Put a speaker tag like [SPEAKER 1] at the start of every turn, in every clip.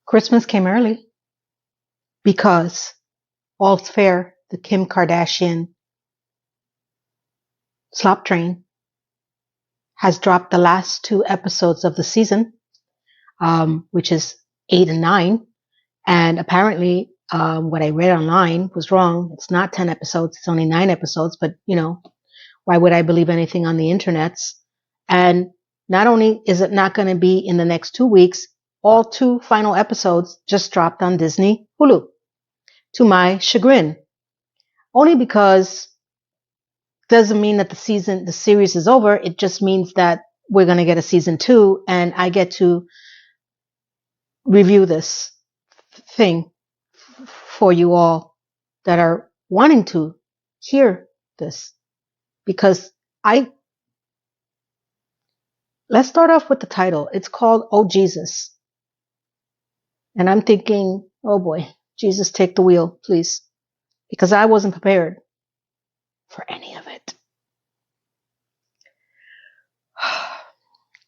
[SPEAKER 1] Christmas came early because All's Fair, the Kim Kardashian slop train, has dropped the last two episodes of the season, which is 8 and 9. And apparently, what I read online was wrong. It's not 10 episodes. It's only 9 episodes. But, why would I believe anything on the internets? And not only is it not going to be in the next 2 weeks, all two final episodes just dropped on Disney Hulu, to my chagrin. Only because doesn't mean that the series is over. It just means that we're going to get a season 2, and I get to review this thing for you all that are wanting to hear this. Because let's start off with the title. It's called Oh Jesus. And I'm thinking, oh boy, Jesus, take the wheel, please. Because I wasn't prepared for any of it.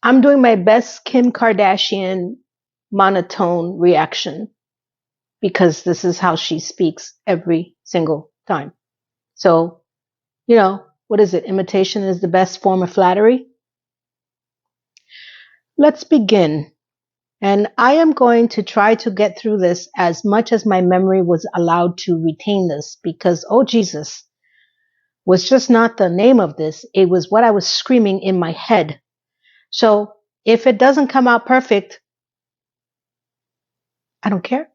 [SPEAKER 1] I'm doing my best Kim Kardashian monotone reaction because this is how she speaks every single time. So, what is it? Imitation is the best form of flattery. Let's begin. And I am going to try to get through this as much as my memory was allowed to retain this, because, oh Jesus, was just not the name of this. It was what I was screaming in my head. So if it doesn't come out perfect, I don't care.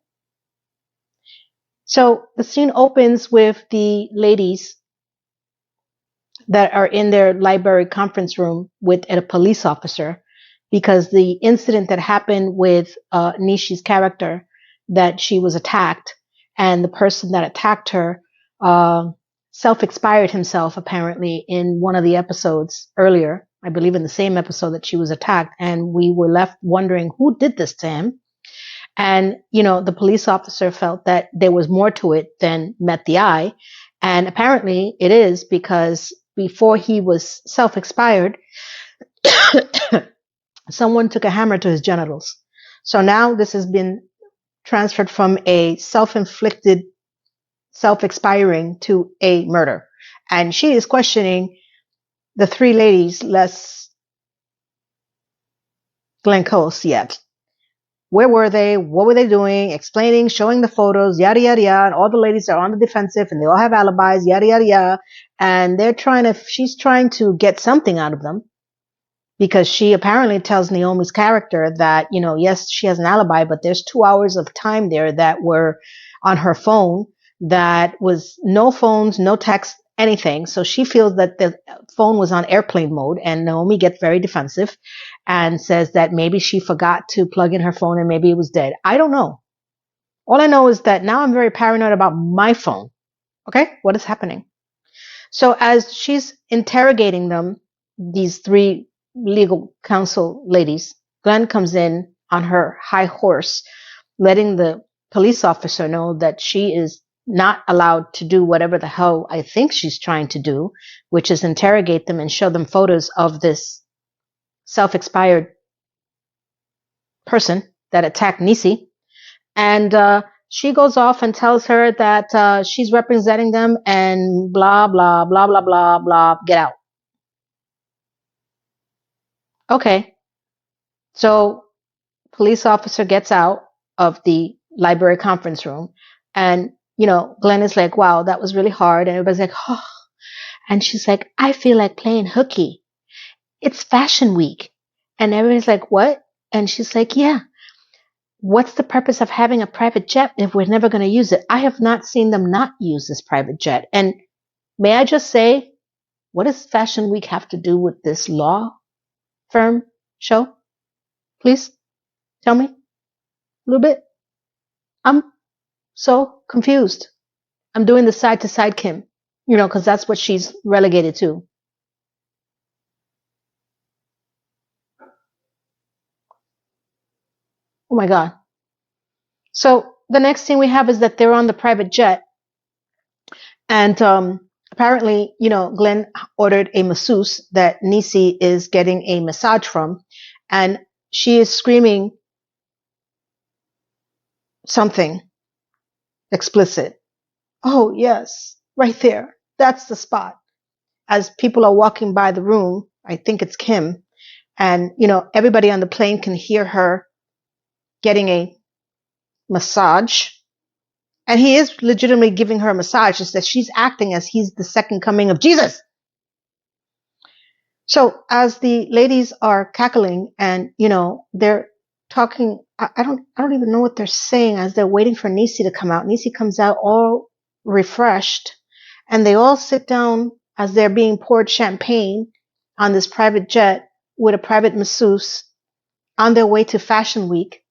[SPEAKER 1] So the scene opens with the ladies that are in their library conference room with a police officer, because the incident that happened with Nishi's character, that she was attacked, and the person that attacked her self-expired himself apparently in one of the episodes earlier, I believe in the same episode that she was attacked, and we were left wondering who did this to him. And, the police officer felt that there was more to it than met the eye. And apparently it is, because before he was self-expired, someone took a hammer to his genitals. So now this has been transferred from a self-inflicted, self-expiring to a murder. And she is questioning the three ladies, less Glenn Close yet. Where were they? What were they doing? Explaining, showing the photos, yada, yada, yada. And all the ladies are on the defensive and they all have alibis, yada, yada, yada. And she's trying to get something out of them, because she apparently tells Naomi's character that, yes, she has an alibi, but there's 2 hours of time there that were on her phone that was no phones, no text, anything. So she feels that the phone was on airplane mode, and Naomi gets very defensive and says that maybe she forgot to plug in her phone and maybe it was dead. I don't know. All I know is that now I'm very paranoid about my phone. Okay? What is happening? So as she's interrogating them, these three legal counsel ladies, Glenn comes in on her high horse, letting the police officer know that she is not allowed to do whatever the hell I think she's trying to do, which is interrogate them and show them photos of this self-expired person that attacked Nisi. And she goes off and tells her that she's representing them and blah, blah, blah, blah, blah, blah, get out. Okay. So police officer gets out of the library conference room, and, Glenn is like, wow, that was really hard. And everybody's like, oh. And she's like, I feel like playing hooky. It's fashion week. And everybody's like, what? And she's like, yeah. What's the purpose of having a private jet if we're never going to use it? I have not seen them not use this private jet. And may I just say, what does Fashion Week have to do with this law firm show? Please tell me a little bit. I'm so confused. I'm doing the side to side Kim, because that's what she's relegated to. Oh my God. So the next thing we have is that they're on the private jet. And apparently, Glenn ordered a masseuse that Nisi is getting a massage from. And she is screaming something explicit. Oh, yes, right there. That's the spot. As people are walking by the room, I think it's Kim, and everybody on the plane can hear her getting a massage. And he is legitimately giving her a massage, just that she's acting as he's the second coming of Jesus. So as the ladies are cackling and, they're talking, I don't even know what they're saying as they're waiting for Nisi to come out. Nisi comes out all refreshed, and they all sit down as they're being poured champagne on this private jet with a private masseuse on their way to Fashion Week,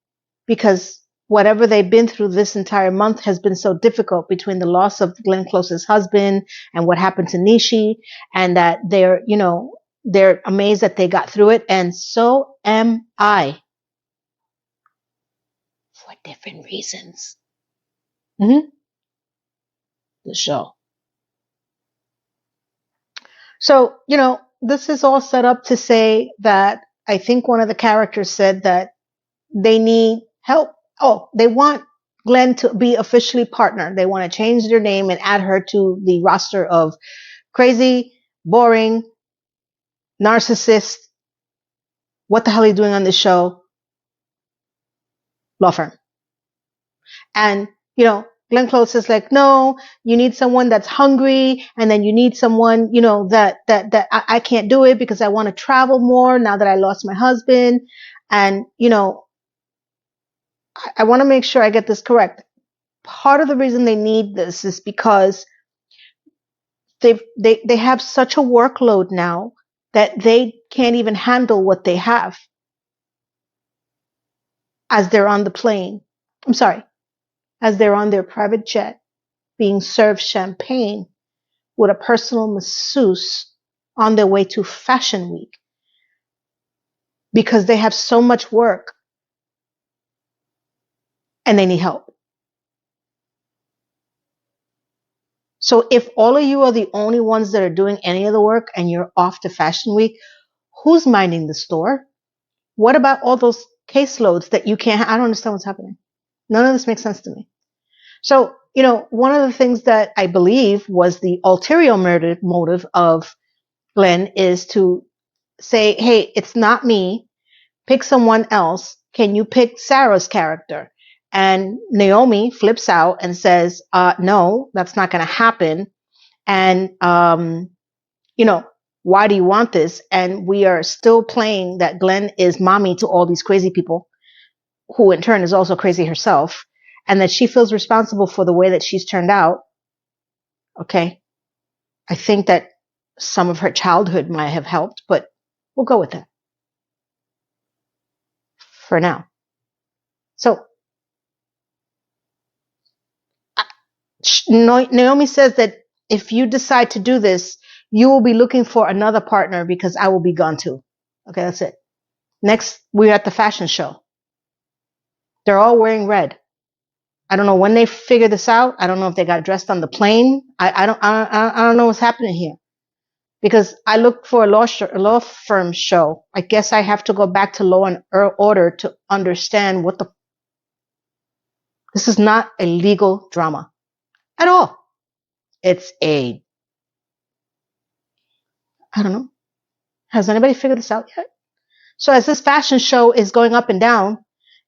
[SPEAKER 1] because whatever they've been through this entire month has been so difficult, between the loss of Glenn Close's husband and what happened to Nishi, and that they're amazed that they got through it. And so am I, for different reasons. The show. So, this is all set up to say that I think one of the characters said that they need help. Oh, they want Glenn to be officially partner. They want to change their name and add her to the roster of crazy, boring, narcissist. What the hell are you doing on this show? Law firm. And, Glenn Close is like, no, you need someone that's hungry, and then you need someone, that I can't do it because I want to travel more now that I lost my husband. And, I want to make sure I get this correct. Part of the reason they need this is because they have such a workload now that they can't even handle what they have as they're on the plane. I'm sorry, as they're on their private jet being served champagne with a personal masseuse on their way to Fashion Week, because they have so much work and they need help. So if all of you are the only ones that are doing any of the work and you're off to Fashion Week, who's minding the store? What about all those caseloads that you can't? I don't understand what's happening. None of this makes sense to me. So, one of the things that I believe was the ulterior motive of Glenn is to say, hey, it's not me. Pick someone else. Can you pick Sarah's character? And Naomi flips out and says, no, that's not going to happen. And, why do you want this? And we are still playing that Glenn is mommy to all these crazy people, who in turn is also crazy herself, and that she feels responsible for the way that she's turned out. Okay. I think that some of her childhood might have helped, but we'll go with that for now. So Naomi says that if you decide to do this, you will be looking for another partner because I will be gone too. Okay, that's it. Next, we're at the fashion show. They're all wearing red. I don't know when they figured this out. I don't know if they got dressed on the plane. I don't know what's happening here, because I looked for a law firm show. I guess I have to go back to Law and Order to understand this is not a legal drama at all. It's I don't know. Has anybody figured this out yet? So as this fashion show is going up and down,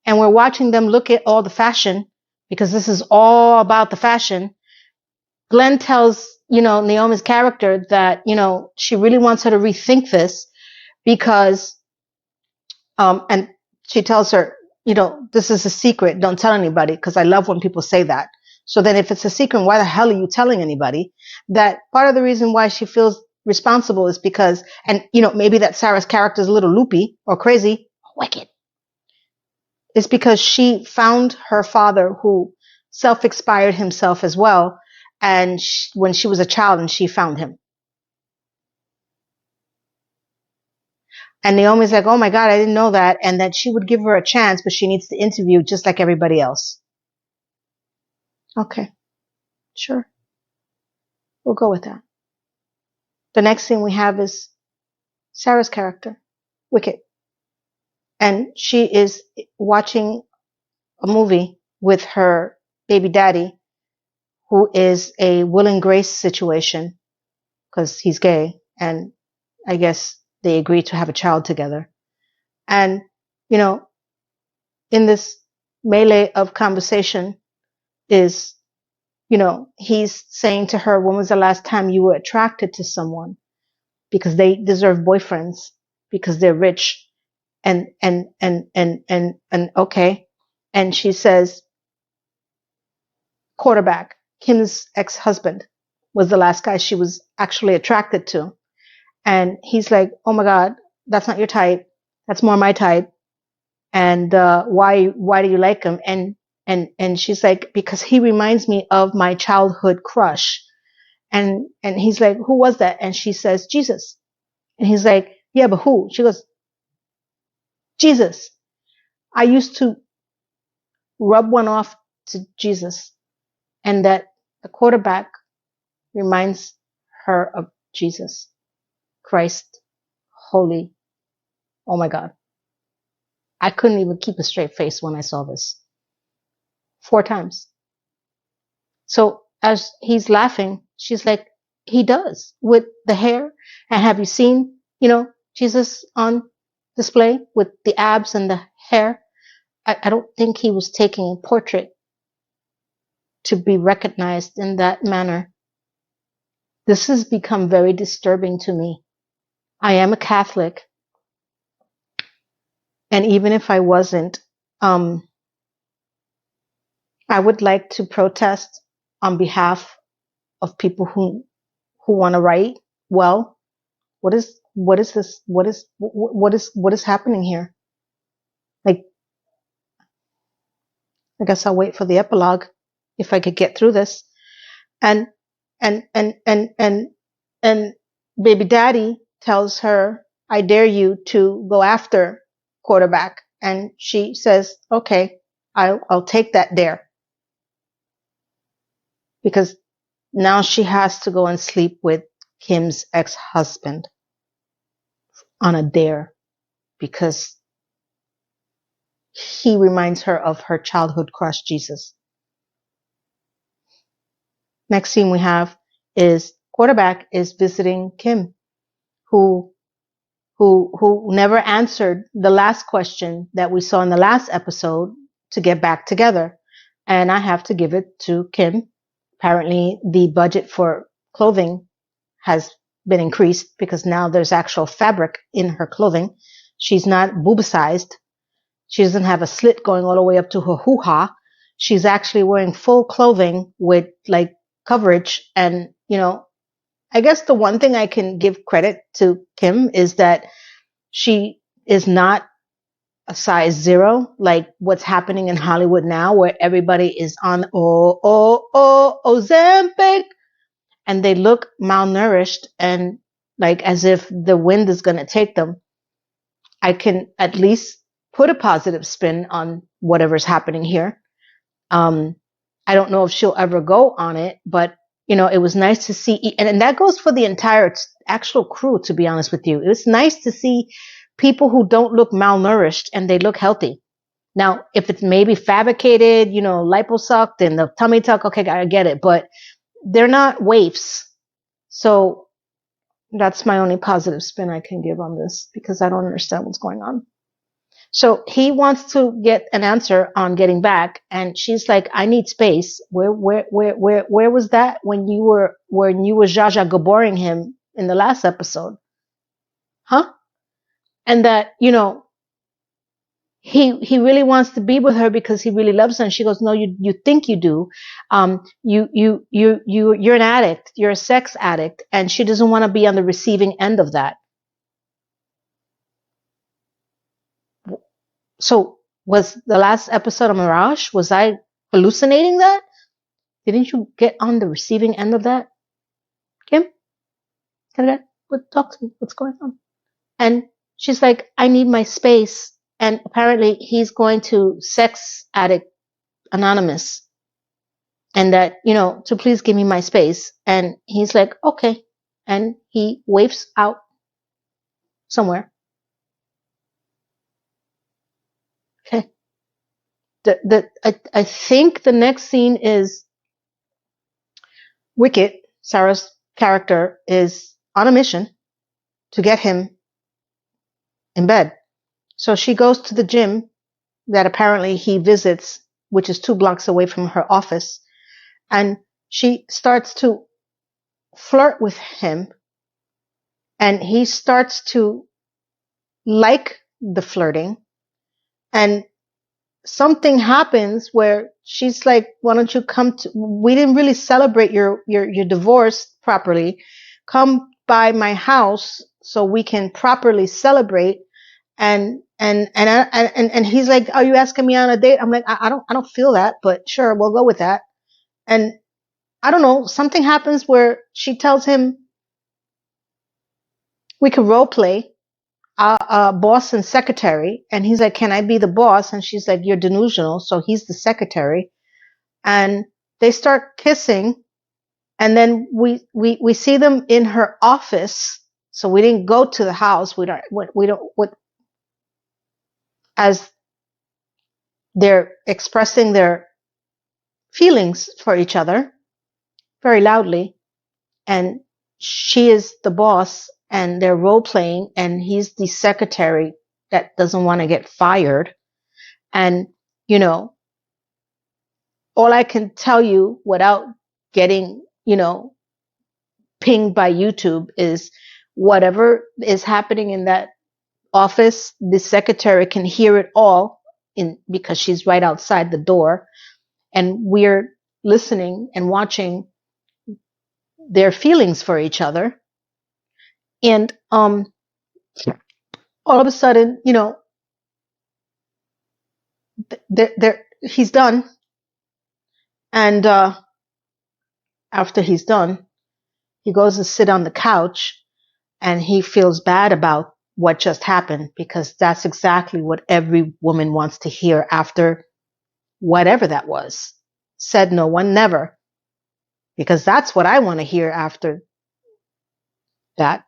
[SPEAKER 1] and we're watching them look at all the fashion, because this is all about the fashion, Glenn tells, Naomi's character that, she really wants her to rethink this because, and she tells her, this is a secret. Don't tell anybody, because I love when people say that. So then if it's a secret, why the hell are you telling anybody? That part of the reason why she feels responsible is because, and, maybe that Sarah's character is a little loopy or crazy, wicked. It's because she found her father, who self-expired himself as well. And when she was a child, and she found him. And Naomi's like, oh my God, I didn't know that. And that she would give her a chance, but she needs to interview just like everybody else. Okay, sure. We'll go with that. The next thing we have is Sarah's character, Wicket. And she is watching a movie with her baby daddy, who is a Will and Grace situation because he's gay, and I guess they agreed to have a child together. And, you know, in this melee of conversation is, you know, he's saying to her, when was the last time you were attracted to someone? Because they deserve boyfriends, because they're rich. And okay. And she says, quarterback, Kim's ex-husband was the last guy she was actually attracted to. And he's like, oh my God, that's not your type. That's more my type. And why do you like him? And she's like, because he reminds me of my childhood crush. And he's like, who was that? And she says, Jesus. And he's like, yeah, but who? She goes, Jesus. I used to rub one off to Jesus, and that the quarterback reminds her of Jesus Christ, holy. Oh my God. I couldn't even keep a straight face when I saw this 4 times. So as he's laughing, she's like, he does with the hair. And have you seen, you know, Jesus on display with the abs and the hair? I don't think he was taking a portrait to be recognized in that manner. This has become very disturbing to me. I am a Catholic. And even if I wasn't, I would like to protest on behalf of people who want to write well. What is this? What is happening here? Like, I guess I'll wait for the epilogue if I could get through this. And and and and and and baby daddy tells her, I dare you to go after quarterback. And she says, okay, I'll take that dare. Because now she has to go and sleep with Kim's ex-husband on a dare, because he reminds her of her childhood crush, Jesus. Next scene we have is quarterback is visiting Kim, who never answered the last question that we saw in the last episode to get back together. And I have to give it to Kim. Apparently the budget for clothing has been increased because now there's actual fabric in her clothing. She's not boobicized. She doesn't have a slit going all the way up to her hoo-ha. She's actually wearing full clothing with like coverage. And, you know, I guess the one thing I can give credit to Kim is that she is not a size 0, like what's happening in Hollywood now, where everybody is on Ozempic, and they look malnourished and like as if the wind is going to take them. I can at least put a positive spin on whatever's happening here. I don't know if she'll ever go on it, but you know, it was nice to see, and that goes for the entire actual crew, to be honest with you. It was nice to see people who don't look malnourished and they look healthy. Now, if it's maybe fabricated, you know, liposucked and the tummy tuck, okay, I get it, but they're not waifs. So that's my only positive spin I can give on this, because I don't understand what's going on. So he wants to get an answer on getting back, and she's like, I need space. Where was that when you were Zsa Zsa Gaboring him in the last episode? Huh? And that, you know, he really wants to be with her because he really loves her. And she goes, no, you think you do. You're an addict. You're a sex addict. And she doesn't want to be on the receiving end of that. So was the last episode a mirage? Was I hallucinating that? Didn't you get on the receiving end of that? Kim? Talk to me. What's going on? And she's like, I need my space. And apparently he's going to Sex Addict Anonymous. And that, you know, to please give me my space. And he's like, okay. And he waves out somewhere. Okay. I think the next scene is Wicket, Sarah's character, is on a mission to get him in bed. So she goes to the gym that apparently he visits, which is 2 blocks away from her office, and she starts to flirt with him, and he starts to like the flirting, and something happens where she's like, why don't you come to, we didn't really celebrate your divorce properly. Come by my house so we can properly celebrate. And he's like, are you asking me on a date? I'm like, I don't feel that, but sure, we'll go with that. And I don't know, something happens where she tells him we could role play boss and secretary, and he's like, can I be the boss? And she's like, you're delusional. So he's the secretary, and they start kissing, and then we see them in her office. So we didn't go to the house. We don't as they're expressing their feelings for each other very loudly, and she is the boss, and they're role playing, and he's the secretary that doesn't want to get fired. And, you know, all I can tell you without getting, you know, pinged by YouTube is whatever is happening in that office, the secretary can hear it all because she's right outside the door, and we're listening and watching their feelings for each other. And all of a sudden, you know, he's done. And after he's done, he goes to sit on the couch, and he feels bad about what just happened, because that's exactly what every woman wants to hear after whatever that was. Said no one, never. Because that's what I want to hear after that.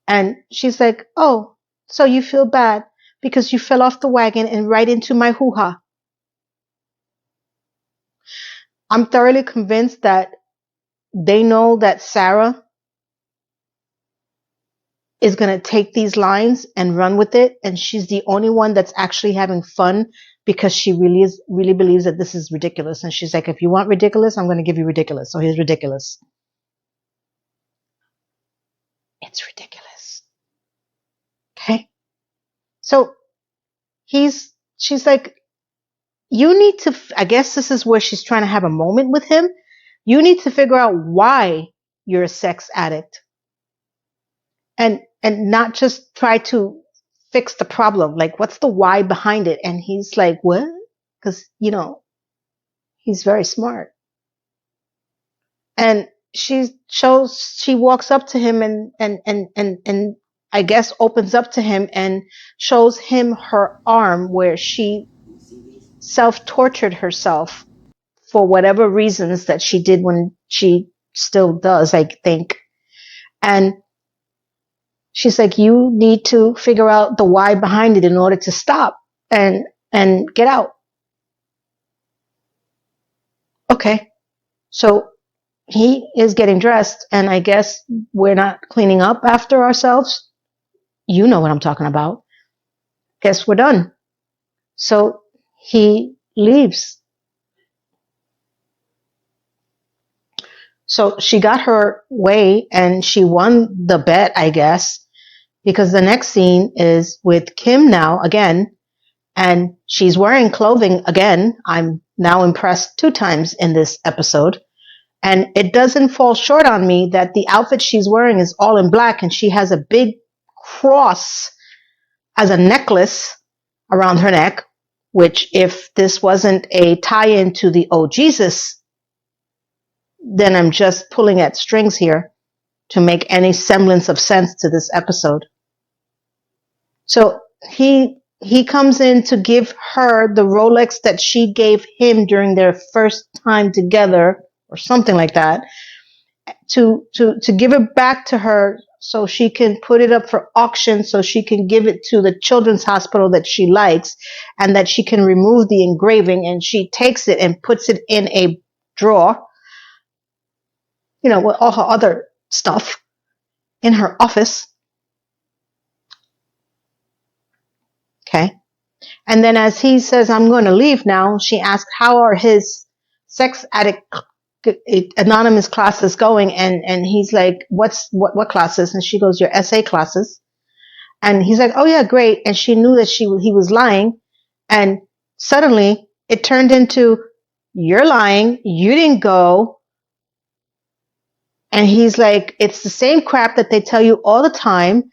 [SPEAKER 1] And she's like, oh, so you feel bad because you fell off the wagon and right into my hoo-ha. I'm thoroughly convinced that they know that Sarah is going to take these lines and run with it, and she's the only one that's actually having fun, because she really believes that this is ridiculous. And she's like, if you want ridiculous, I'm going to give you ridiculous. So here's ridiculous. It's ridiculous. Okay? So she's like, you need to, I guess this is where she's trying to have a moment with him. You need to figure out why you're a sex addict. And not just try to fix the problem. Like, what's the why behind it? And he's like, what? Because, you know, he's very smart. And she walks up to him and I guess opens up to him and shows him her arm where she self-tortured herself for whatever reasons that she did when she still does, I think. And she's like, you need to figure out the why behind it in order to stop and get out. Okay. So he is getting dressed, and I guess we're not cleaning up after ourselves. You know what I'm talking about. Guess we're done. So he leaves. So she got her way, and she won the bet, I guess, because the next scene is with Kim now again, and she's wearing clothing again. I'm now impressed 2 times in this episode. And it doesn't fall short on me that the outfit she's wearing is all in black, and she has a big cross as a necklace around her neck, which, if this wasn't a tie-in to the Oh Jesus, then I'm just pulling at strings here to make any semblance of sense to this episode. So he comes in to give her the Rolex that she gave him during their first time together, or something like that, to give it back to her so she can put it up for auction so she can give it to the children's hospital that she likes and that she can remove the engraving, and she takes it and puts it in a drawer, with all her other stuff in her office. Okay. And then as he says, I'm going to leave now, she asks, how are his sex addict anonymous classes going? And he's like, what classes? And she goes, your essay classes. And he's like, oh yeah, great. And she knew that he was lying. And suddenly it turned into, you're lying. You didn't go. And he's like, it's the same crap that they tell you all the time.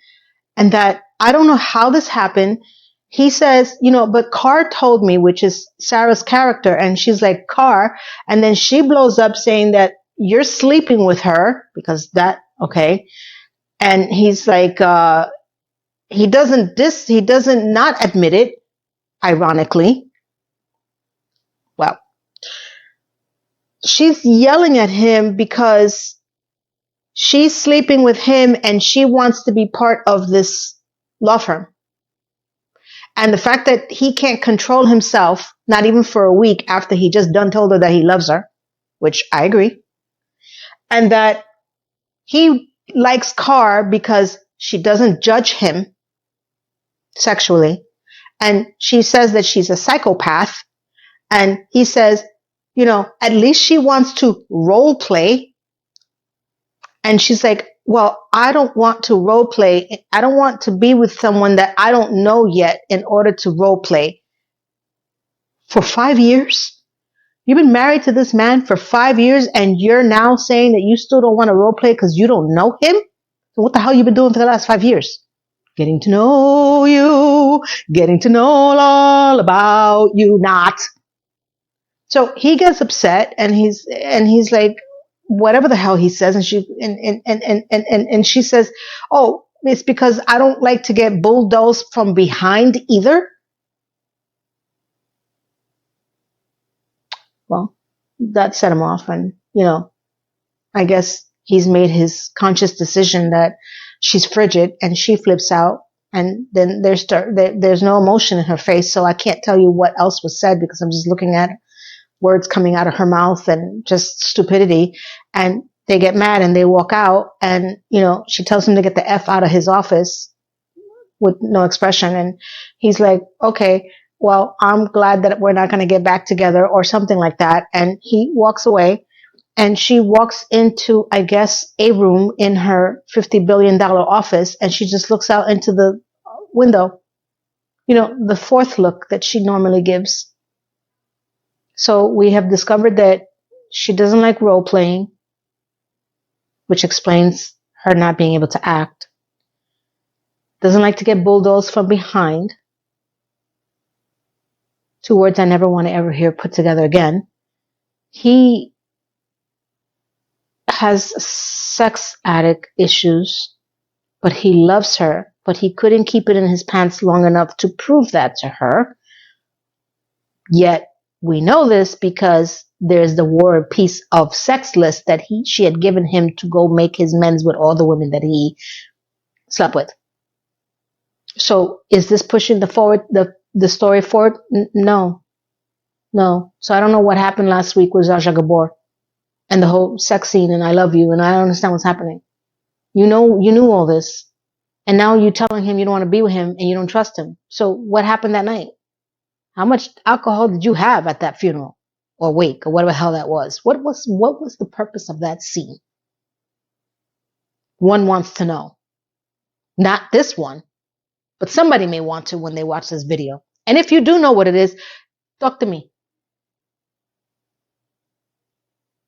[SPEAKER 1] And that I don't know how this happened. He says, but Carr told me, which is Sarah's character. And she's like, Carr. And then she blows up saying that you're sleeping with her because that, okay. And he's like, he doesn't not admit it, ironically. Well, she's yelling at him because she's sleeping with him and she wants to be part of this law firm. And the fact that he can't control himself, not even for a week after he just done told her that he loves her, which I agree. And that he likes Carr because she doesn't judge him sexually. And she says that she's a psychopath. And he says, at least she wants to role play. And she's like, well, I don't want to role play. I don't want to be with someone that I don't know yet in order to role play. For 5 years? You've been married to this man for 5 years and you're now saying that you still don't want to role play because you don't know him? So what the hell you been doing for the last 5 years? Getting to know you, getting to know all about you, not. So he gets upset and he's like, whatever the hell he says, and she says, oh, it's because I don't like to get bulldozed from behind either. Well, that set him off, and I guess he's made his conscious decision that she's frigid, and she flips out, and then there's no emotion in her face, so I can't tell you what else was said because I'm just looking at words coming out of her mouth and just stupidity. And they get mad and they walk out, and she tells him to get the F out of his office with no expression. And he's like, okay, well, I'm glad that we're not going to get back together or something like that. And he walks away, and she walks into, I guess, a room in her $50 billion office, and she just looks out into the window, the fourth look that she normally gives. So we have discovered that she doesn't like role playing, which explains her not being able to act. Doesn't like to get bulldozed from behind. 2 words I never want to ever hear put together again. He has sex addict issues, but he loves her, but he couldn't keep it in his pants long enough to prove that to her. Yet we know this because there's the War and Peace of Sex list that she had given him to go make his amends with all the women that he slept with. So is this pushing the story forward? No. So I don't know what happened last week with Zsa Zsa Gabor and the whole sex scene and I love you and I don't understand what's happening. You knew all this, and now you're telling him you don't want to be with him and you don't trust him. So what happened that night? How much alcohol did you have at that funeral or wake or whatever the hell that was? What was the purpose of that scene? One wants to know. Not this one, but somebody may want to when they watch this video. And if you do know what it is, talk to me.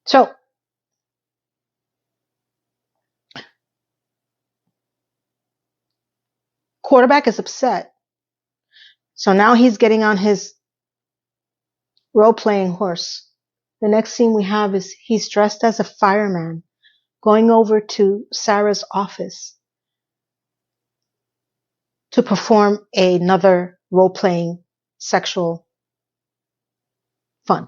[SPEAKER 1] So, quarterback is upset. So now he's getting on his role-playing horse. The next scene we have is he's dressed as a fireman going over to Sarah's office to perform another role-playing sexual fun.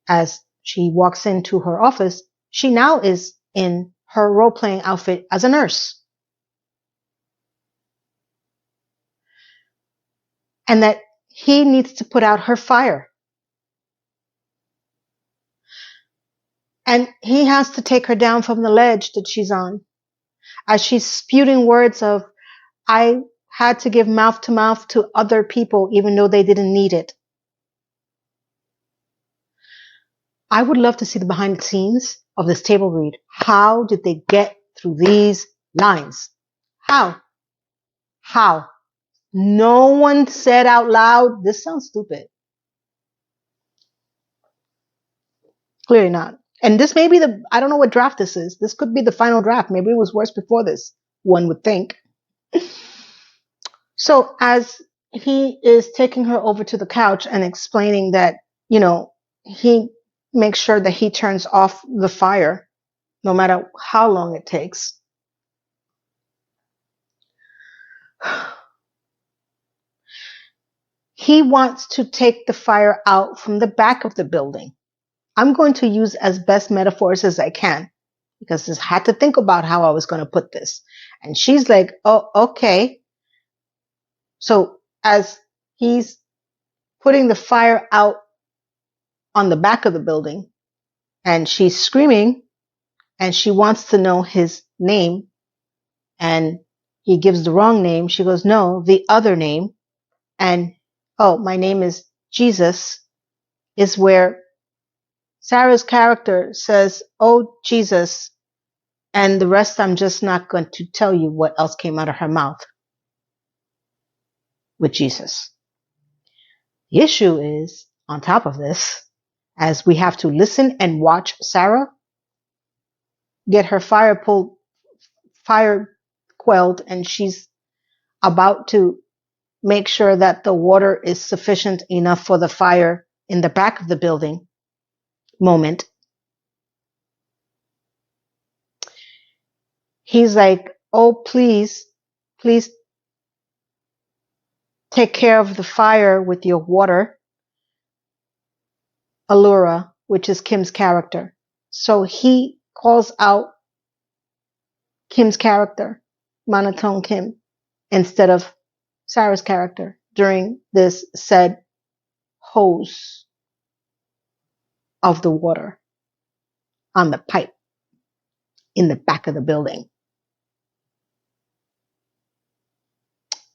[SPEAKER 1] As she walks into her office, she now is in her role-playing outfit as a nurse. and that he needs to put out her fire. And he has to take her down from the ledge that she's on as she's spewing words of, I had to give mouth to other people even though they didn't need it. I would love to see the behind the scenes of this table read. How did they get through these lines? How? No one said out loud, this sounds stupid. Clearly not. And this may be I don't know what draft this is. This could be the final draft. Maybe it was worse before this, one would think. So as he is taking her over to the couch and explaining that, he makes sure that he turns off the fire no matter how long it takes. He wants to take the fire out from the back of the building. I'm going to use as best metaphors as I can because I had to think about how I was going to put this. And she's like, oh, okay. So as he's putting the fire out on the back of the building and she's screaming and she wants to know his name and he gives the wrong name. She goes, no, the other name. And, oh, my name is Jesus, is where Sarah's character says, oh, Jesus, and the rest I'm just not going to tell you what else came out of her mouth with Jesus. The issue is, on top of this, as we have to listen and watch Sarah get her fire quelled, and she's about to make sure that the water is sufficient enough for the fire in the back of the building moment. He's like, oh, please take care of the fire with your water. Allura, which is Kim's character. So he calls out Kim's character, Monotone Kim, instead of Sarah's character during this said hose of the water on the pipe in the back of the building.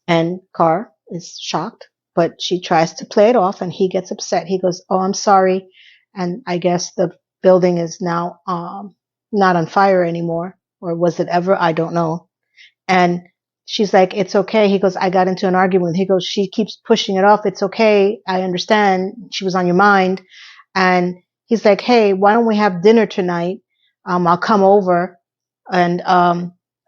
[SPEAKER 1] And Carr is shocked, but she tries to play it off and he gets upset. He goes, oh, I'm sorry. And I guess the building is now not on fire anymore. Or was it ever? I don't know. And she's like, it's okay. He goes, I got into an argument. He goes, she keeps pushing it off. It's okay. I understand. She was on your mind. And he's like, hey, why don't we have dinner tonight? I'll come over. And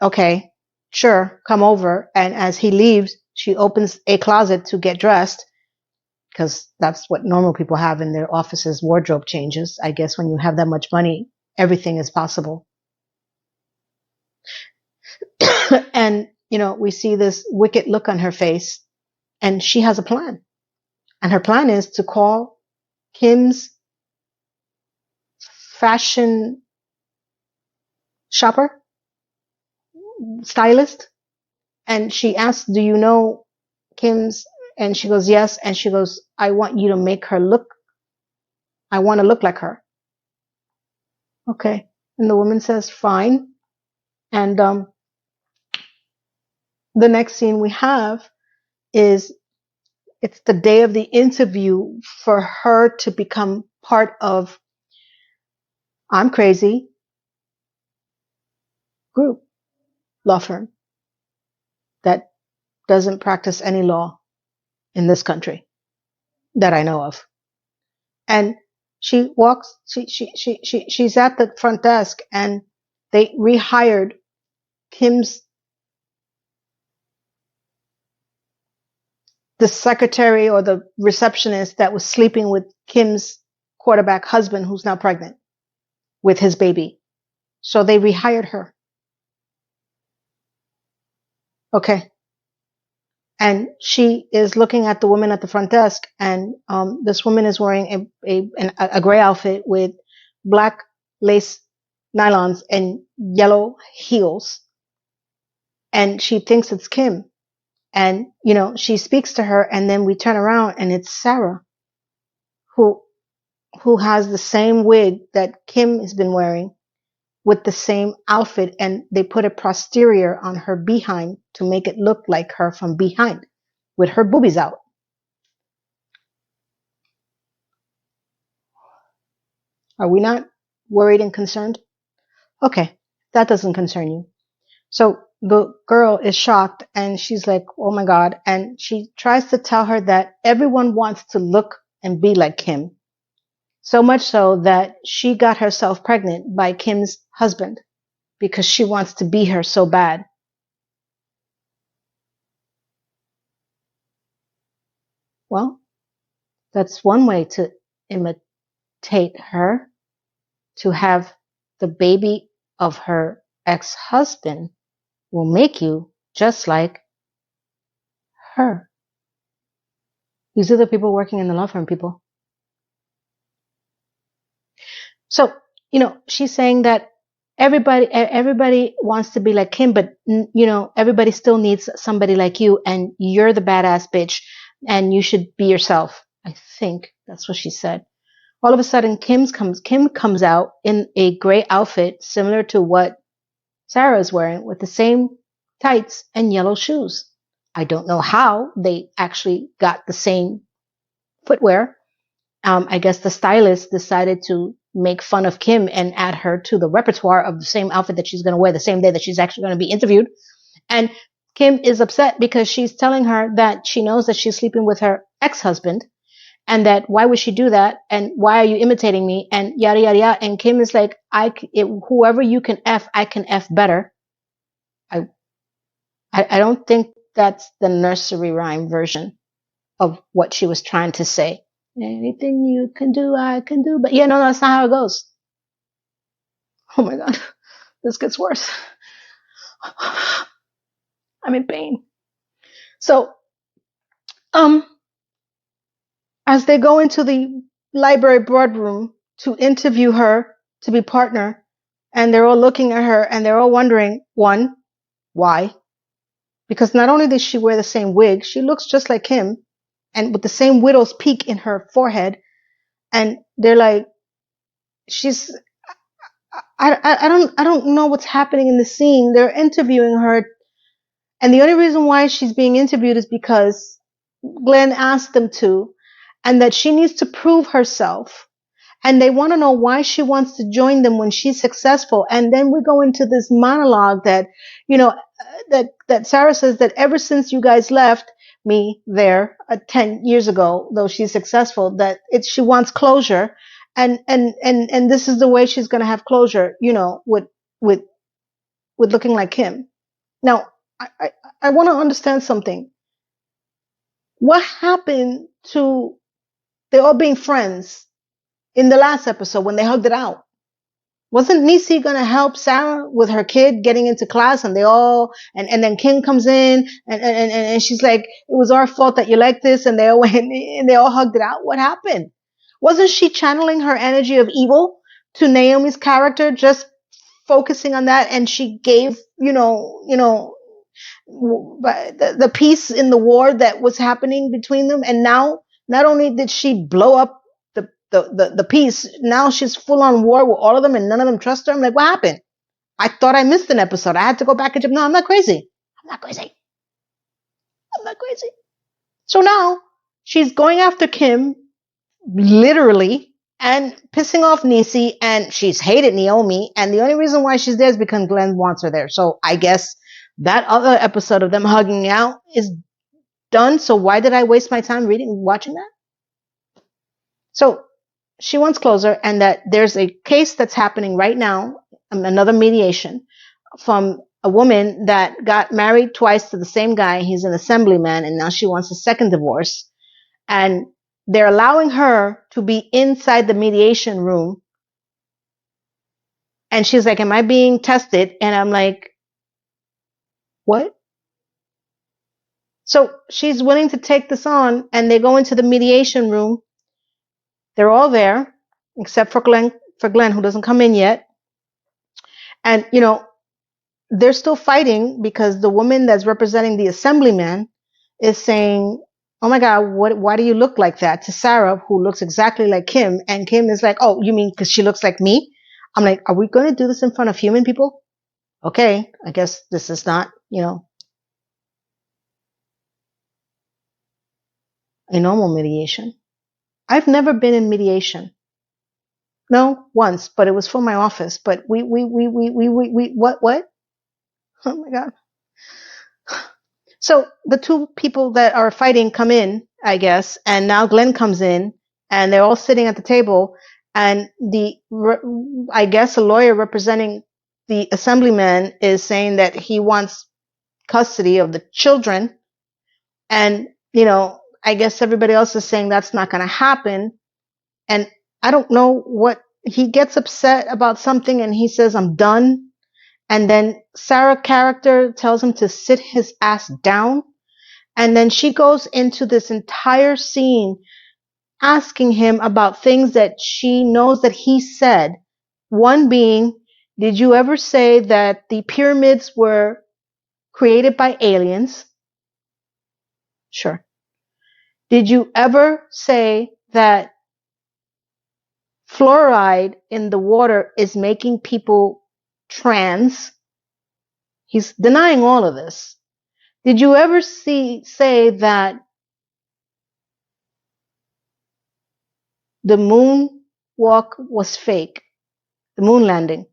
[SPEAKER 1] okay, sure, come over. And as he leaves, she opens a closet to get dressed because that's what normal people have in their offices, wardrobe changes. I guess when you have that much money, everything is possible. And, we see this wicked look on her face and she has a plan. And her plan is to call Kim's fashion shopper, stylist. And she asks, do you know Kim's? And she goes, yes. And she goes, I want you to make her I want to look like her. Okay. And the woman says, fine. And the next scene we have is it's the day of the interview for her to become part of I'm Crazy group, law firm that doesn't practice any law in this country that I know of. And she walks, she's at the front desk and they rehired Kim's, the secretary or the receptionist that was sleeping with Kim's quarterback husband who's now pregnant with his baby. So they rehired her. Okay. And she is looking at the woman at the front desk, and this woman is wearing a gray outfit with black lace nylons and yellow heels. And she thinks it's Kim. And, she speaks to her, and then we turn around and it's Sarah who has the same wig that Kim has been wearing with the same outfit, and they put a posterior on her behind to make it look like her from behind with her boobies out. Are we not worried and concerned? Okay, that doesn't concern you. So the girl is shocked and she's like, oh my God. And she tries to tell her that everyone wants to look and be like Kim. So much so that she got herself pregnant by Kim's husband because she wants to be her so bad. Well, that's one way to imitate her, to have the baby of her ex-husband will make you just like her. These are the people working in the law firm, people. So, she's saying that everybody wants to be like Kim, but everybody still needs somebody like you, and you're the badass bitch, and you should be yourself. I think that's what she said. All of a sudden, Kim comes out in a gray outfit similar to what Sarah is wearing, with the same tights and yellow shoes. I don't know how they actually got the same footwear. I guess the stylist decided to make fun of Kim and add her to the repertoire of the same outfit that she's going to wear the same day that she's actually going to be interviewed. And Kim is upset because she's telling her that she knows that she's sleeping with her ex-husband, and that why would she do that, and why are you imitating me, and yada yada yada. And Kim is like, whoever you can F, I can F better. I don't think that's the nursery rhyme version of what she was trying to say. Anything you can do, I can do. But yeah, no, that's not how it goes. Oh my God, this gets worse. I'm in pain. So, as they go into the library boardroom to interview her to be partner, and they're all looking at her and they're all wondering, one, why? Because not only does she wear the same wig, she looks just like him, and with the same widow's peak in her forehead. And they're like, I don't know what's happening in the scene. They're interviewing her, and the only reason why she's being interviewed is because Glenn asked them to, and that she needs to prove herself. And they want to know why she wants to join them when she's successful. And then we go into this monologue that, that Sarah says that ever since you guys left me there 10 years ago, though she's successful, that she wants closure. And this is the way she's going to have closure, with looking like him. Now, I want to understand something. What happened to they all being friends in the last episode when they hugged it out? Wasn't Niecy going to help Sarah with her kid getting into class, and they all, and then Kim comes in and she's like, it was our fault that you like this, and they all went and they all hugged it out. What happened? Wasn't she channeling her energy of evil to Naomi's character, just focusing on that, and she gave, the peace in the war that was happening between them, and now not only did she blow up the peace, now she's full on war with all of them, and none of them trust her. I'm like, what happened? I thought I missed an episode. I had to go back and no, I'm not crazy. I'm not crazy. So now she's going after Kim, literally, and pissing off Niecy, and she's hated Naomi, and the only reason why she's there is because Glenn wants her there. So I guess that other episode of them hugging out is done. So why did I waste my time watching that? So she wants closure, and that there's a case that's happening right now, another mediation from a woman that got married twice to the same guy. He's an assemblyman, and now she wants a second divorce. And they're allowing her to be inside the mediation room. And she's like, am I being tested? And I'm like, what? So she's willing to take this on, and they go into the mediation room. They're all there, except for Glenn, who doesn't come in yet. And, they're still fighting because the woman that's representing the assemblyman is saying, "Oh my God, why do you look like that?" to Sarah, who looks exactly like Kim. And Kim is like, "Oh, you mean because she looks like me?" I'm like, "Are we going to do this in front of human people?" Okay, I guess this is not, a normal mediation. I've never been in mediation. No, once, but it was for my office. But what? Oh my God. So the two people that are fighting come in, I guess, and now Glenn comes in, and they're all sitting at the table, and I guess a lawyer representing the assemblyman is saying that he wants custody of the children, and I guess everybody else is saying that's not going to happen, and I don't know what. He gets upset about something, and he says, "I'm done." And then Sarah character tells him to sit his ass down. And then she goes into this entire scene asking him about things that she knows that he said. One being, did you ever say that the pyramids were created by aliens? Sure. Did you ever say that fluoride in the water is making people trans? He's denying all of this. Did you ever say that the moon walk was fake? The moon landing,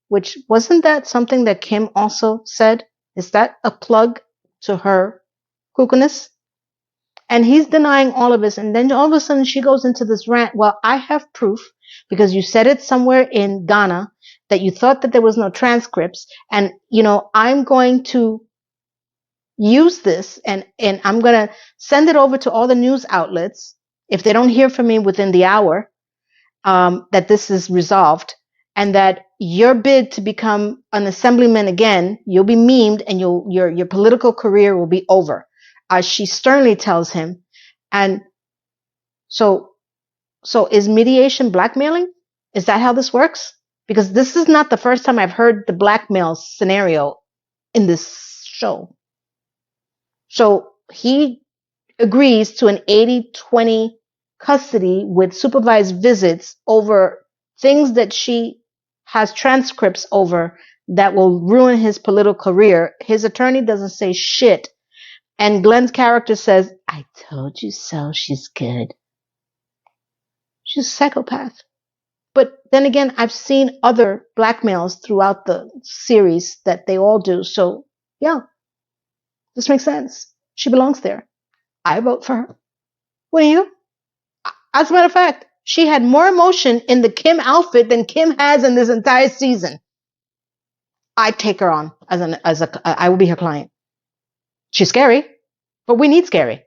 [SPEAKER 1] which wasn't that something that Kim also said? Is that a plug to her kookiness? And he's denying all of this. And then all of a sudden she goes into this rant. Well, I have proof because you said it somewhere in Ghana that you thought that there was no transcripts. And, I'm going to use this and I'm going to send it over to all the news outlets. If they don't hear from me within the hour, that this is resolved, and that your bid to become an assemblyman again, you'll be memed, and your political career will be over, as she sternly tells him. And so is mediation blackmailing? Is that how this works? Because this is not the first time I've heard the blackmail scenario in this show. So he agrees to an 80-20 custody with supervised visits over things that she has transcripts over that will ruin his political career. His attorney doesn't say shit. And Glenn's character says, "I told you so. She's good." She's a psychopath. But then again, I've seen other blackmails throughout the series that they all do. So yeah, this makes sense. She belongs there. I vote for her. What do you? As a matter of fact, she had more emotion in the Kim outfit than Kim has in this entire season. I'd take her on I will be her client. She's scary, but we need scary.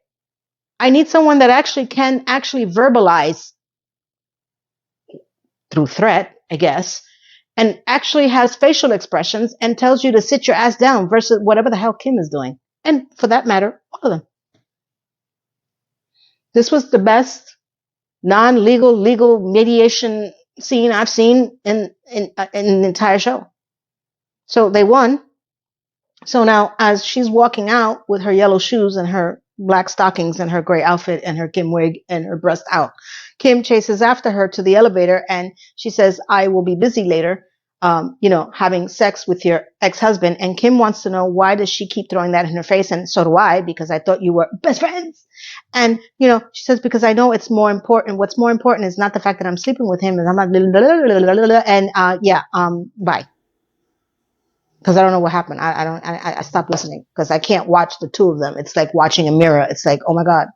[SPEAKER 1] I need someone that can verbalize through threat, I guess, and actually has facial expressions and tells you to sit your ass down versus whatever the hell Kim is doing. And for that matter, all of them. This was the best non-legal, legal mediation scene I've seen in the entire show. So they won. So now, as she's walking out with her yellow shoes and her black stockings and her gray outfit and her Kim wig and her breast out, Kim chases after her to the elevator and she says, "I will be busy later, having sex with your ex-husband." And Kim wants to know, why does she keep throwing that in her face? And so do I, because I thought you were best friends. And, she says, because I know it's more important. What's more important is not the fact that I'm sleeping with him, and I'm not, and bye. Because I don't know what happened. I stopped listening because I can't watch the two of them. It's like watching a mirror. It's like, oh my God.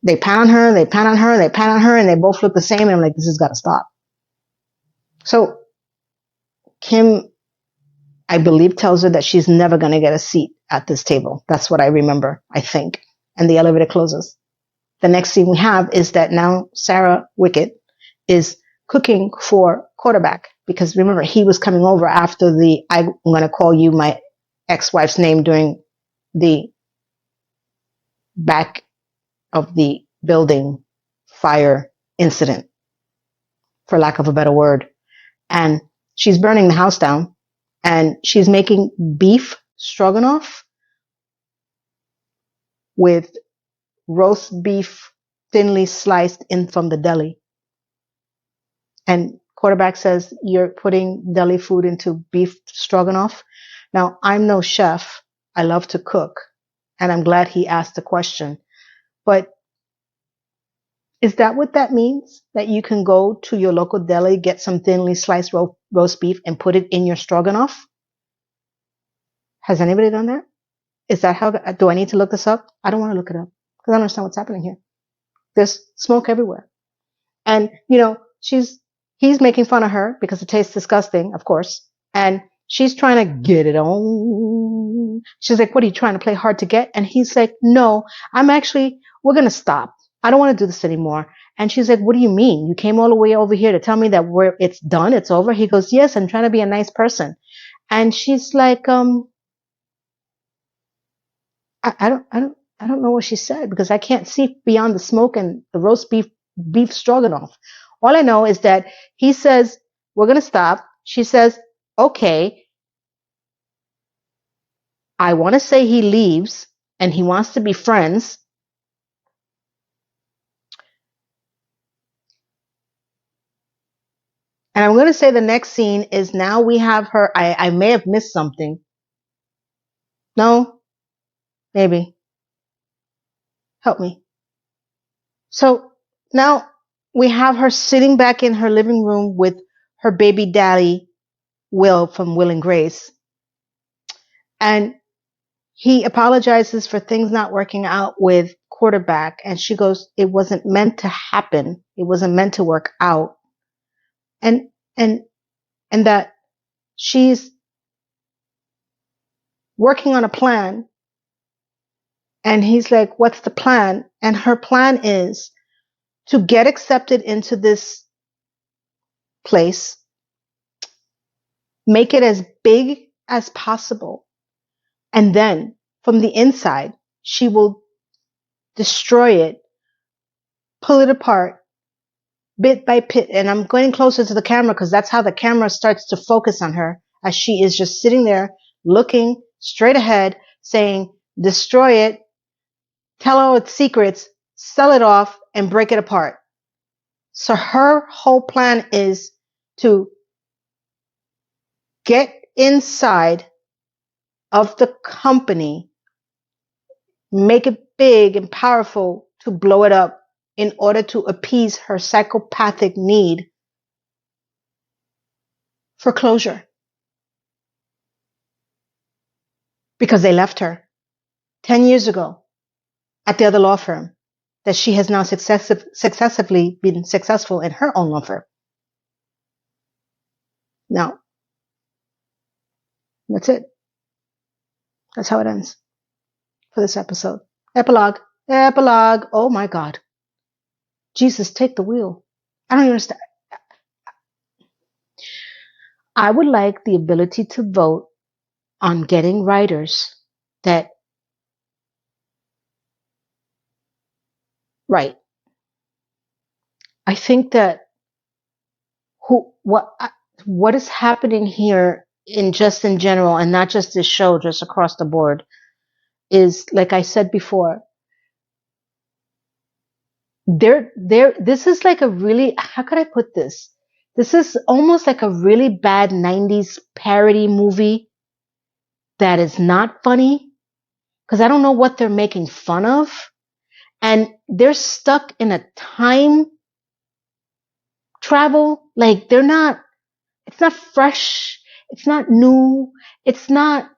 [SPEAKER 1] They pan on her, they pan on her, they pan on her, and they both look the same. And I'm like, this has got to stop. So Kim, I believe, tells her that she's never going to get a seat at this table. That's what I remember, I think. And the elevator closes. The next scene we have is that now Sarah Wickett is cooking for Quarterback, because remember, he was coming over after I'm going to call you my ex-wife's name during the back of the building fire incident, for lack of a better word. And she's burning the house down, and she's making beef stroganoff with roast beef thinly sliced in from the deli. And quarterback says, you're putting deli food into beef stroganoff. Now, I'm no chef. I love to cook. And I'm glad he asked the question. But is that what that means? That you can go to your local deli, get some thinly sliced roast beef and put it in your stroganoff? Has anybody done that? Is that how, do I need to look this up? I don't want to look it up because I don't understand what's happening here. There's smoke everywhere. And, he's making fun of her because it tastes disgusting, of course. And she's trying to get it on. She's like, what are you trying to play hard to get? And he's like, no, we're going to stop. I don't want to do this anymore. And she's like, what do you mean? You came all the way over here to tell me that it's done, it's over? He goes, yes, I'm trying to be a nice person. And she's like, I don't know what she said because I can't see beyond the smoke and the roast beef stroganoff. All I know is that he says, we're going to stop. She says, okay. I want to say he leaves and he wants to be friends. And I'm going to say the next scene is now we have her. I may have missed something. No, maybe. Help me. So now we have her sitting back in her living room with her baby daddy, Will from Will and Grace. And he apologizes for things not working out with quarterback. And she goes, it wasn't meant to happen. It wasn't meant to work out. And that she's working on a plan. And he's like, what's the plan? And her plan is to get accepted into this place, make it as big as possible. And then from the inside, she will destroy it, pull it apart, bit by bit. And I'm going closer to the camera because that's how the camera starts to focus on her as she is just sitting there looking straight ahead, saying, destroy it, tell all its secrets, sell it off, and break it apart. So her whole plan is to get inside of the company, make it big and powerful to blow it up in order to appease her psychopathic need for closure. Because they left her 10 years ago at the other law firm that she has now successively been successful in her own law firm. Now, that's it. That's how it ends for this episode. Epilogue. Oh my God. Jesus, take the wheel. I don't understand. I would like the ability to vote on getting writers that write. I think that what is happening here in general and not just this show, just across the board, is, like I said before, this is like a really, how could I put this? This is almost like a really bad 90s parody movie that is not funny because I don't know what they're making fun of. And they're stuck in a time travel. Like it's not fresh. It's not new. It's not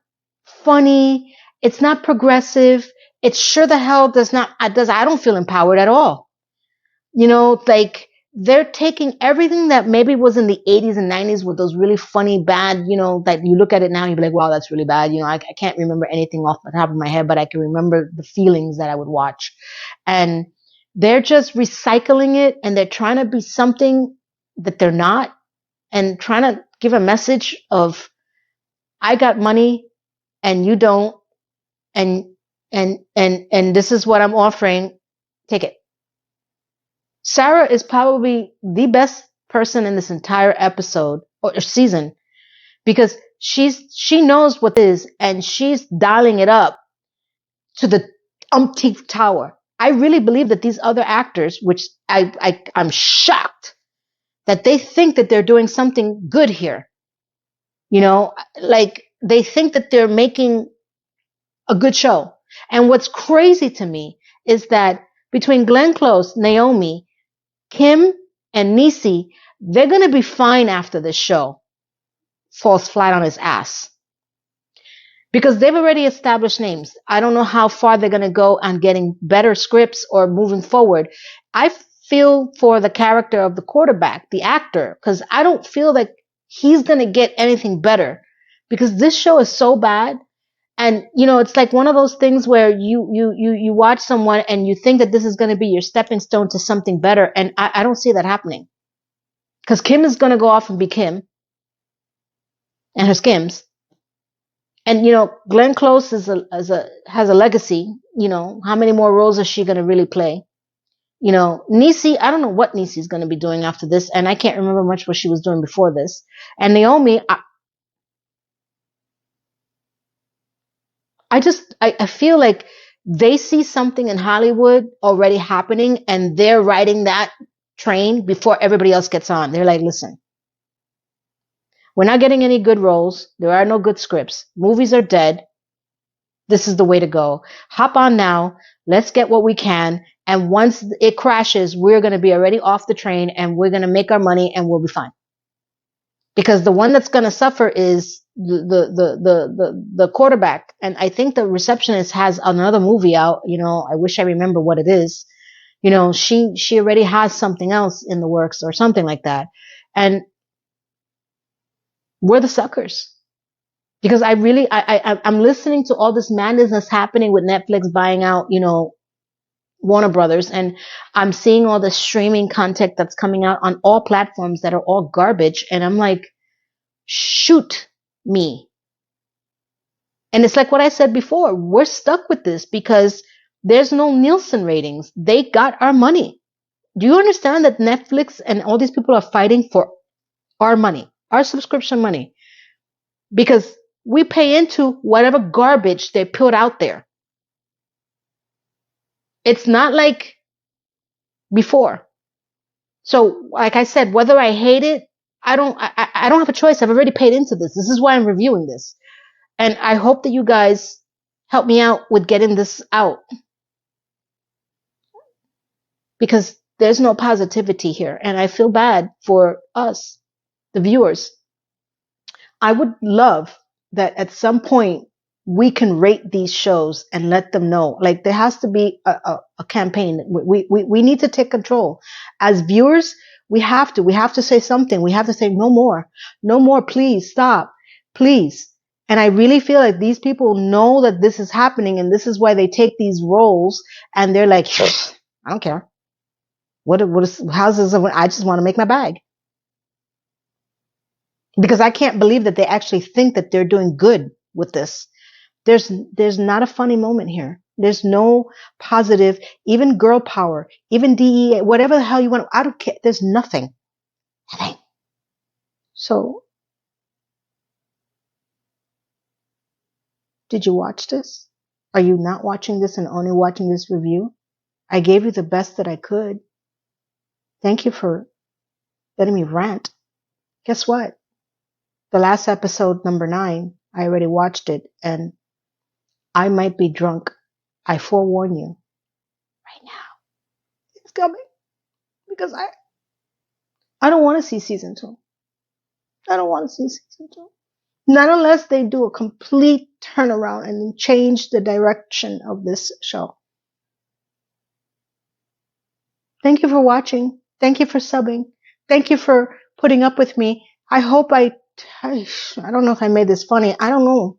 [SPEAKER 1] funny. It's not progressive. It sure the hell I don't feel empowered at all. Like they're taking everything that maybe was in the 80s and 90s with those really funny, bad, that you look at it now and you'd be like, wow, that's really bad. I can't remember anything off the top of my head, but I can remember the feelings that I would watch. And they're just recycling it and they're trying to be something that they're not and trying to give a message of, I got money and you don't. And this is what I'm offering. Take it. Sarah is probably the best person in this entire episode or season because she knows what it is and she's dialing it up to the umpteenth tower. I really believe that these other actors, which I'm shocked that they think that they're doing something good here. You know, like they think that they're making a good show. And what's crazy to me is that between Glenn Close, Naomi, Kim, and Niecy, they're going to be fine after this show falls flat on his ass. Because they've already established names. I don't know how far they're going to go on getting better scripts or moving forward. I feel for the character of the quarterback, the actor, because I don't feel like he's going to get anything better because this show is so bad. And it's like one of those things where you watch someone and you think that this is going to be your stepping stone to something better, and I don't see that happening because Kim is going to go off and be Kim and her skims. And Glenn Close has a legacy. How many more roles is she going to really play? Niecy, I don't know what Niecy's going to be doing after this, and I can't remember much what she was doing before this. And Naomi, I feel like they see something in Hollywood already happening, and they're riding that train before everybody else gets on. They're like, listen, we're not getting any good roles. There are no good scripts. Movies are dead. This is the way to go. Hop on now. Let's get what we can. And once it crashes, we're going to be already off the train and we're going to make our money and we'll be fine. Because the one that's going to suffer is the quarterback. And I think the receptionist has another movie out. I wish I remember what it is. She already has something else in the works or something like that. And we're the suckers. Because I'm listening to all this madness that's happening with Netflix buying out, Warner Brothers, and I'm seeing all the streaming content that's coming out on all platforms that are all garbage, and I'm like, shoot me. And it's like what I said before, we're stuck with this because there's no Nielsen ratings. They got our money. Do you understand that Netflix and all these people are fighting for our money, our subscription money? Because we pay into whatever garbage they put out there. It's not like before. So, like I said, whether I hate it, I don't have a choice. I've already paid into this. This is why I'm reviewing this. And I hope that you guys help me out with getting this out. Because there's no positivity here. And I feel bad for us, the viewers. I would love that at some point we can rate these shows and let them know. Like there has to be a campaign. We need to take control. As viewers, we have to say something. We have to say no more, please stop, please. And I really feel like these people know that this is happening and this is why they take these roles and they're like, I don't care. How's this? I just want to make my bag. Because I can't believe that they actually think that they're doing good with this. There's not a funny moment here. There's no positive, even girl power, even DEA, whatever the hell you want. I don't care. There's nothing. So, did you watch this? Are you not watching this and only watching this review? I gave you the best that I could. Thank you for letting me rant. Guess what? The last episode, number 9, I already watched it and I might be drunk. I forewarn you right now. It's coming because I don't want to see season 2. I don't want to see season 2. Not unless they do a complete turnaround and change the direction of this show. Thank you for watching. Thank you for subbing. Thank you for putting up with me. I hope I don't know if I made this funny. I don't know.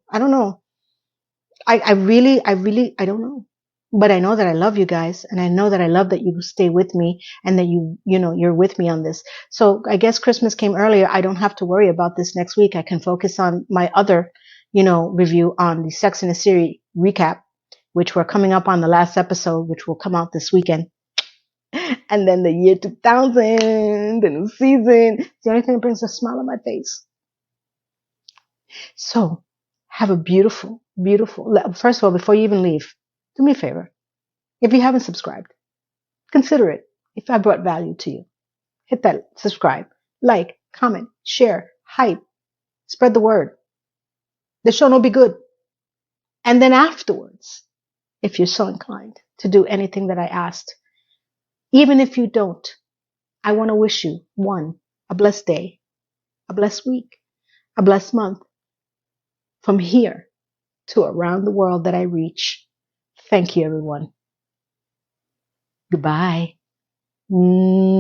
[SPEAKER 1] I really don't know. But I know that I love you guys, and I know that I love that you stay with me and that you're with me on this. So I guess Christmas came earlier. I don't have to worry about this next week. I can focus on my other, review on the Sex and the City recap, which we're coming up on the last episode, which will come out this weekend. And then the year 2000 and the season. It's the only thing that brings a smile on my face. So have a beautiful, first of all, before you even leave, do me a favor. If you haven't subscribed, consider it. If I brought value to you, hit that subscribe, like, comment, share, hype, spread the word. The show will be good. And then afterwards, if you're so inclined to do anything that I asked, even if you don't, I want to wish you, one, a blessed day, a blessed week, a blessed month, from here to around the world that I reach. Thank you, everyone. Goodbye. Mwah.